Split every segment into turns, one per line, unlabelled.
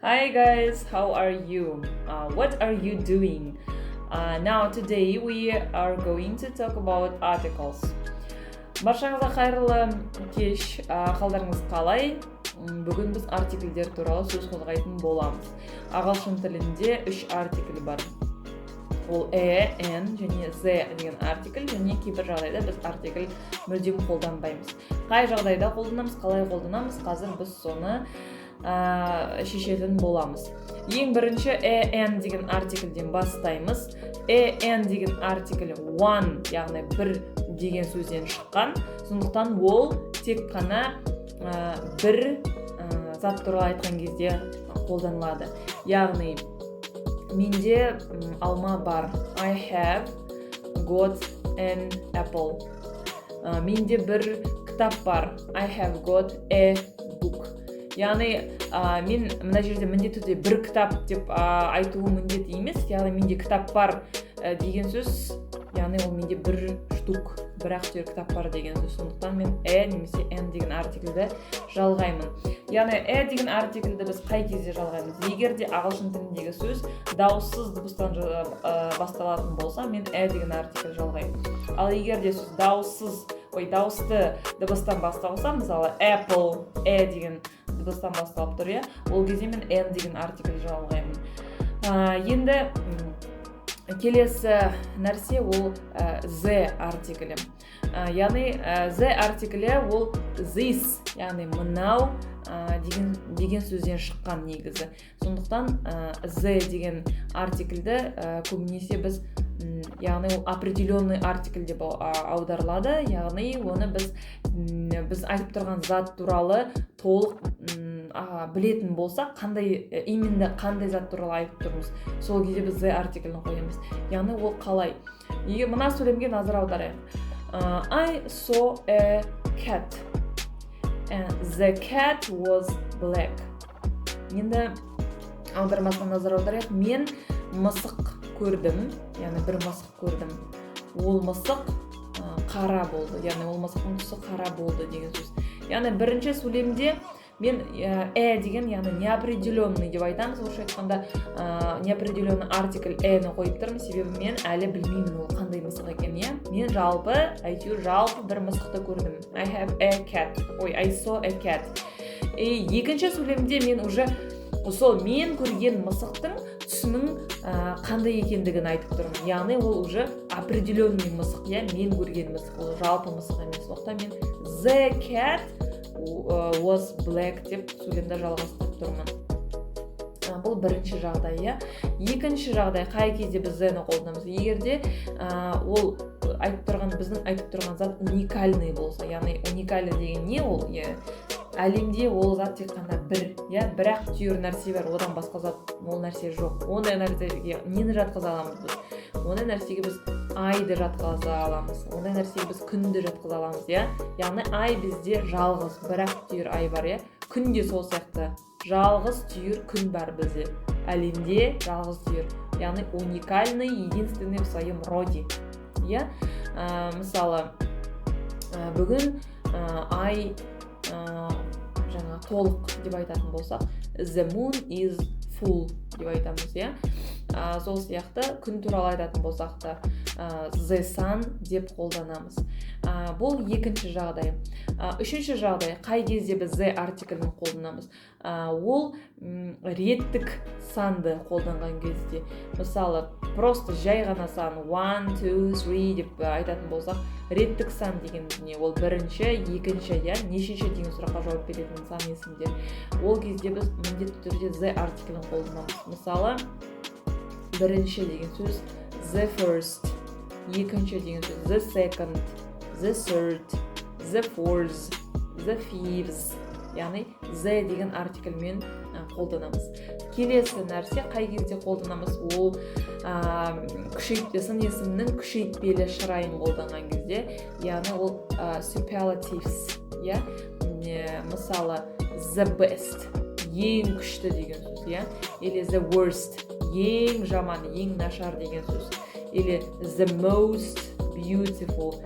Hi guys, how are you? What are you doing? Now today we are going to talk about articles. Баршаңызға қайырлы кеш, қалдарыңыз қалай? Бүгін біз артикльдер туралы сөз қозғайтын боламыз. Ағылшын тілінде 3 артикль бар. Ол n және z деген артикль, және кейбір жағдайда біз артикль мүлдем қолданбаймыз. Қай жағдайда қолданамыз, қалай қолданамыз, қазір біз соны шешетін боламыз. Ең бірінші n деген артикльден бастаймыз. n деген артикль one, яғни бір деген сөзден шыққан. Сондықтан ол тек қана бір зат туралы айтқан кезде қолданылады. Яғни менде алма бар. I have got an apple. Менде бір кітап бар. I have got a book. Яғни мен мына жерде міндетті түрде бір кітап деп айтуы міндет емес. Яғни менде кітап бар деген сөз, яғни ол менде бір штук, бір-ақ түйір кітап бар деген сөз. Сондықтан мен немесе n деген артикльді жалғаймын. Яғни деген артикльді біз қай кезде жалғаймыз? Егер де ағылшын тіліндегі сөз дауыссыз дыбыстан басталатын болса, мен деген артикль жалғаймын. Ал егер де сөз дауысты дыбыстан басталса, мысалы apple деген дыбыстан басталып тұр, ол кезде мен n деген артикль жалғаймын. Енді келесі нәрсе ол z артиклі. Яғни z артиклі ол this, яғни мынау деген сөзден шыққан негізі. Сондықтан z деген артиклді көбінесе біз, яғни ол определенный артикль деп аударылады. Яғни оны біз айтып тұрған зат туралы толық білетін болса, именно қандай зат туралы айтып тұрмыз, сол кезде біз z артиклін қоямыз. Яғни ол қалай? Егер мына сөйлемге назар аударайық. I saw a cat. And the cat was black. Енді аудармасына назар аударайық. Мен мысық көрдім, яғни бір мысық көрдім. Ол мысық қара болды, яғни ол мысықтың түсі қара болды деген сөз. Яғни бірінші сөйлемде мен деген, яғни неопределенный деп айтамыз. Орысша айтқанда неопределенный артикль ні қойып тұрмын, себебі мен әлі білмеймін ол қандай мысық екен. Мен жалпы бір мысықты көрдім. I saw a cat. Екінші сөйлемде мен уже сол мен көрген мысықтың түсінің қандай екендігін айтып тұрмын. Яғни ол уже определенный мысық, мен көрген мысық, ол жалпы мысық емес. Сондықтан мен the cat was black деп сөйлемді жалғастырып тұрмын. Бұл бірінші жағдай. Екінші жағдай, қай кезде біз z-ні қолданамыз? Егерде ол біздің айтып тұрған зат уникальный болса, яғни уникальный деген не ол? Әлемде ол зат тек қана бір-ақ түйір нәрсе бар, одан басқа зат ол нәрсе жоқ. Ондай нәрсеге нені жатқыза аламыз біз? Ондай нәрсеге біз айды жатқыза аламыз. Ондай нәрсеге біз күнді жатқыза аламыз. Яғни ай бізде жалғыз, бір-ақ түйір ай бар. Күн де сол сияқты. Жалғыз түйір күн бар бізде. Әлемде жалғыз түйір. Яғни уникальный, единственный в своем роде. Мысалы, бүгін ай толық деп айтатын болсақ, the moon is full деп айтамыз. Сол сияқты күн туралы айтатын болсақ та the sun деп қолданамыз. Бұл екінші жағдай. Үшінші жағдай, қай кезде біз the артиклін қолданамыз? Ол реттік санды қолданған кезде. Мысалы, просто жай ғана сан 1, 2, 3 деп айтатын болсақ, реттік сан деген не? Ол бірінші, екінші, нешінші деген сұраққа жауап беретін сан есімдер. Ол кезде біз міндетті түрде the артиклін қолданамыз. Мысалы, бірінші деген сөз the first, екінші деген сөз the second, the third, the fourth, the fifth. Яғни the деген артикльмен қолданамыз. Келесі нәрсе қай кезде қолданамыз? Ол сын есімнің күшейтпелі шырайын қолданған кезде, яғни ол superlatives. Мысалы, the best, ең күшті деген сөз. Или the worst, ең жаман, ең нашар деген сөз. Или the most beautiful,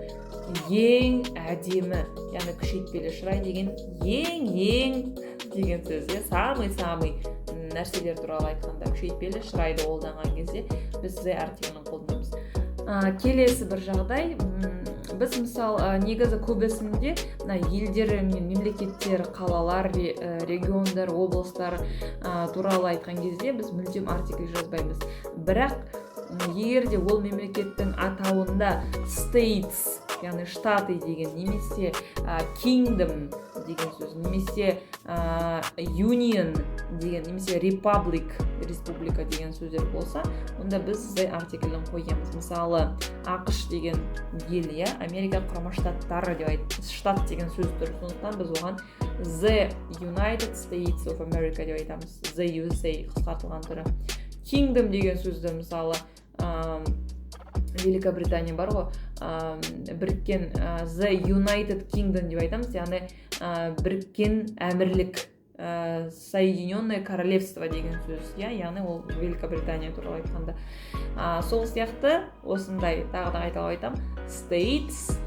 ең әдемі, яғни күшейтпелі шырай деген ең деген сөз. Самый ететін нәрселер туралы айтқанда күшейтпелі шырайды қолданған кезде біз the артиклін қолданамыз. Келесі бір жағдай, біз мысалы негізі көбісінде елдер мен мемлекеттер, қалалар, региондар, облыстар туралы айтқан кезде біз мүлдем артикль жазбаймыз. Бірақ егер де ол мемлекеттің атауында states, яғни штаты деген, немесе kingdom деген сөз, немесе union деген, немесе republic, республика деген сөздер болса, онда біз the артиклін қоямыз. Мысалы, ақш деген ел, Америка құрама штаттары деп айтамыз. Штат деген сөз тұр, сондықтан біз оған the United States of America деп айтамыз. The USA қысқартылған түрі. Kingdom деген сөзді мысалы Великобритания бар ғой, біріккен the United Kingdom деп айтамыз, яғни біріккен әмірлік, Соединенное Королевство деген сөз, яғни ол Великобритания туралы айтқанда. Сол сияқты осындай тағы да қайталап айтам, states,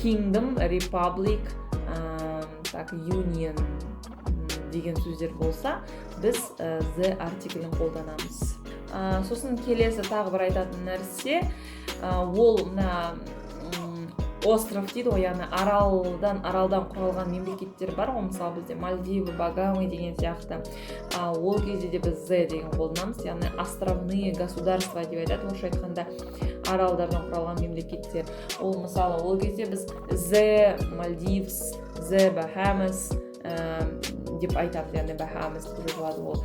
kingdom, republic, union деген сөздер болса, біз the артиклін қолданамыз. Сосын келесі тағы бір айтатын нәрсе, ол остров дейді ғой, яғни аралдан құралған мемлекеттер бар ғой, мысалы бізде Мальдивы, Багамы деген сияқты. Ол кезде де біз the деген қолданамыз, яғни островные государства деп айтады, орысша айтқанда аралдардан құралған мемлекеттер. Ол мысалы ол кезде біз the Maldives, the Bahamas деп айтамыз, яғни Bahamas деп жазылады ол.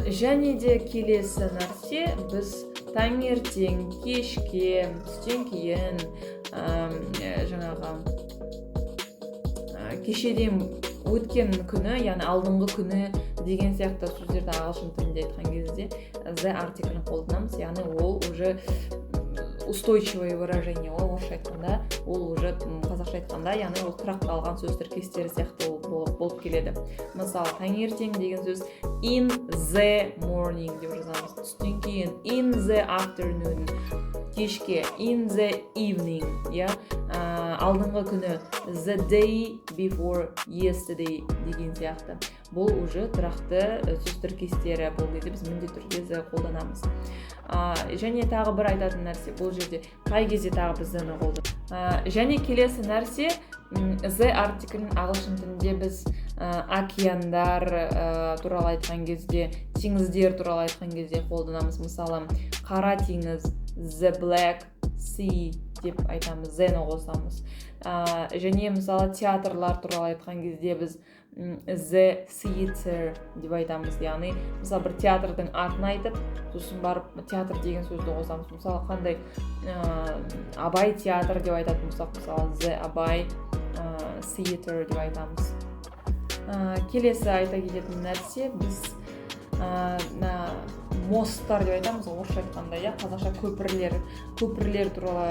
Және де келесі нәрсе, біз таңертең, кешке, түстен кейін, кешеден өткен күні, яғни алдыңғы күні деген сияқты сөздерді ағылшын тілінде айтқан кезде the артиклін қолданамыз, яғни ол уже устойчивое выражение, ол орысша айтқанда, ол уже қазақша айтқанда, яғни ол тұрақталған сөз тіркестері сияқты болып келеді. Мысалы, таңертең деген сөз in the morning деп жазамыз. Түстен кейін in the afternoon, кешке in the evening, алдыңғы күні the day before yesterday деген сияқты. Бұл уже тұрақты сөз тіркестері, бұл кезде біз міндетті түрде the қолданамыз. Және тағы бір айтатын нәрсе, бұл жерде қай кезде тағы біз the-ні қолданамыз. Және келесі нәрсе, the артиклін ағылшын тілінде біз океандар туралы айтқан кезде, теңіздер туралы айтқан кезде қолданамыз. Мысалы, қара теңіз, the black sea деп айтамыз, the-ні қосамыз. Және мысалы театрлар туралы айтқан кезде біз the theater деп айтамыз, яғни мысалы бір театрдың атын айтып, сосын барып театр деген сөзді қосамыз. Мысалы қандай Абай театр деп айтатын болсақ, мысалы the Абай theater деп айтамыз. Келесі айта кететін нәрсе, біз мосттар деп айтамыз, орысша айтқанда, қазақша көпірлер туралы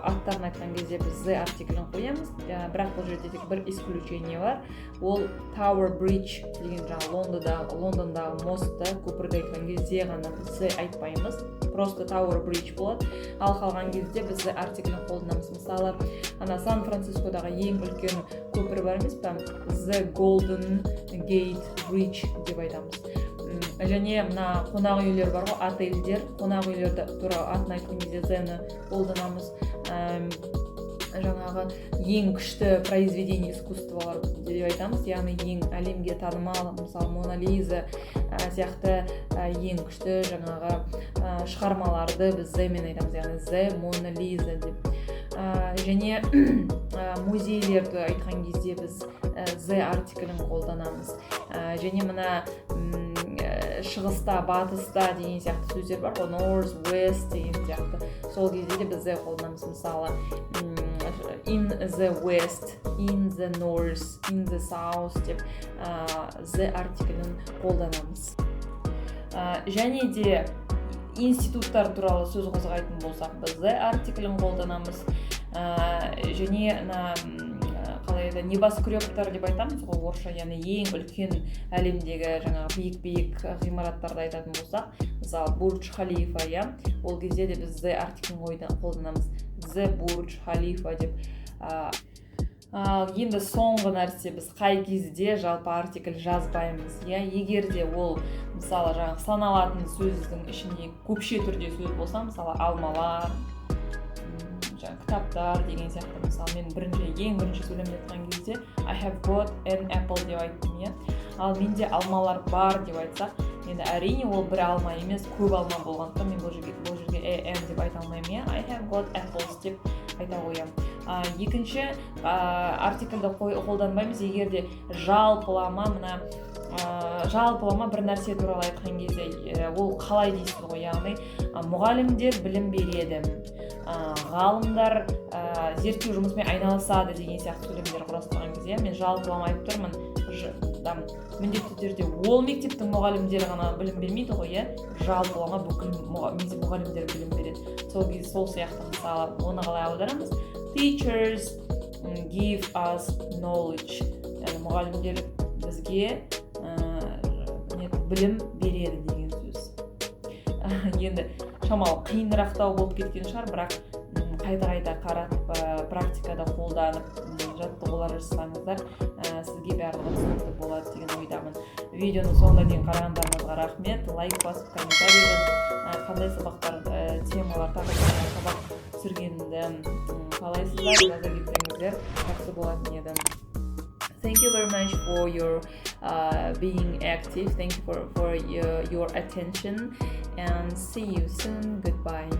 аттарын айтқан кезде біз the артиклін қоямыз. Бірақ бұл жерде тек бір исключение бар. Ол Tower Bridge деген Лондондағы мостты, көпірді айтқан кезде ғана біз the айтпаймыз. Просто Tower Bridge болады. Ал қалған кезде біз the артиклін қолданамыз. Мысалы, Сан-Францискодағы ең үлкен көпір бар емес пе? The Golden Gate Bridge деп айтамыз. Және мына қонақ үйлер бар ғой, отельдер, қонақ үйлерді туралы атын айтқан кезде the-ні қолданамыз. Жаңағы ең күшті произведение искусстволар деп айтамыз, яғни ең әлемге танымал, мысалы Мона Лиза сияқты ең күшті жаңағы шығармаларды біз the-мен айтамыз, яғни the Mona Lisa деп. Және музейлерді айтқан кезде біз the артиклін қолданамыз. Және мына шығыста, батыста деген сияқты сөздер бар ғой, north, west деген сияқты. Сол кезде де біз the қолданамыз. Мысалы, in the west, in the north, in the south деп the артиклін қолданамыз. Және де институттар туралы сөз қозғайтын болсақ, біз the артиклін қолданамыз. Және небоскребтар деп айтамыз ғой, орысша, яғни ең үлкен әлемдегі жаңағы биік ғимараттарды айтатын болсақ, мысалы Бурдж Халифа, ол кезде де біз the артиклін қолданамыз. The Бурдж Халифа деп. Ал енді соңғы нәрсе, біз қай кезде жалпы артикль жазбаймыз, иә? Егер де ол мысалы жаңағы саналатын сөздің ішінде көпше түрде сөз болса, мысалы алмалар, жаңағы кітаптар деген сияқты, мысалы мен ең бірінші сөйлемде айтқан кезде I have got an apple деп айттым, иә? Ал менде алмалар бар деп айтсақ, енді әрине ол бір алма емес, көп алма болғандықтан мен бұл жерге am деп айта алмаймын, иә? I have got apples деп айта қоямын. Екінші, артикльді қолданбаймыз егер де жалпылама бір нәрсе туралы айтқан кезде ол қалай дейсіз ғой, яғни мұғалімдер білім береді, ғалымдар зерттеу жұмысымен айналысады деген сияқты сөйлемдер құрастырған кезде мен жалпылама айтып тұрмын, міндетті түрде ол мектептің мұғалімдері ғана білім бермейді ғой, иә? Жалпылама бүкіл мұғалімдер білім береді. Сол сияқты мысалы оны қалай аударамыз? Teachers give us knowledge. Яғни мұғалімдер бізге білім береді деген сөз. Енді шамалы қиынырақтау болып кеткен шығар, бірақ қайта қаратып, практикада қолданып, жаттығулар жасаңыздар, сізге барлығы түсінікті болады деген ойдамын. Видеоны соңына дейін қарағандарыңызға рахмет. Лайк басып, комментарий жазып, қандай сабақтар, темалар, тақырыптар сабақ түсіргенімді қалайсыздар, жаза кетсеңіздер жақсы болатын еді. Thank you very much for your being active. Thank you for your attention, and see you soon. Goodbye.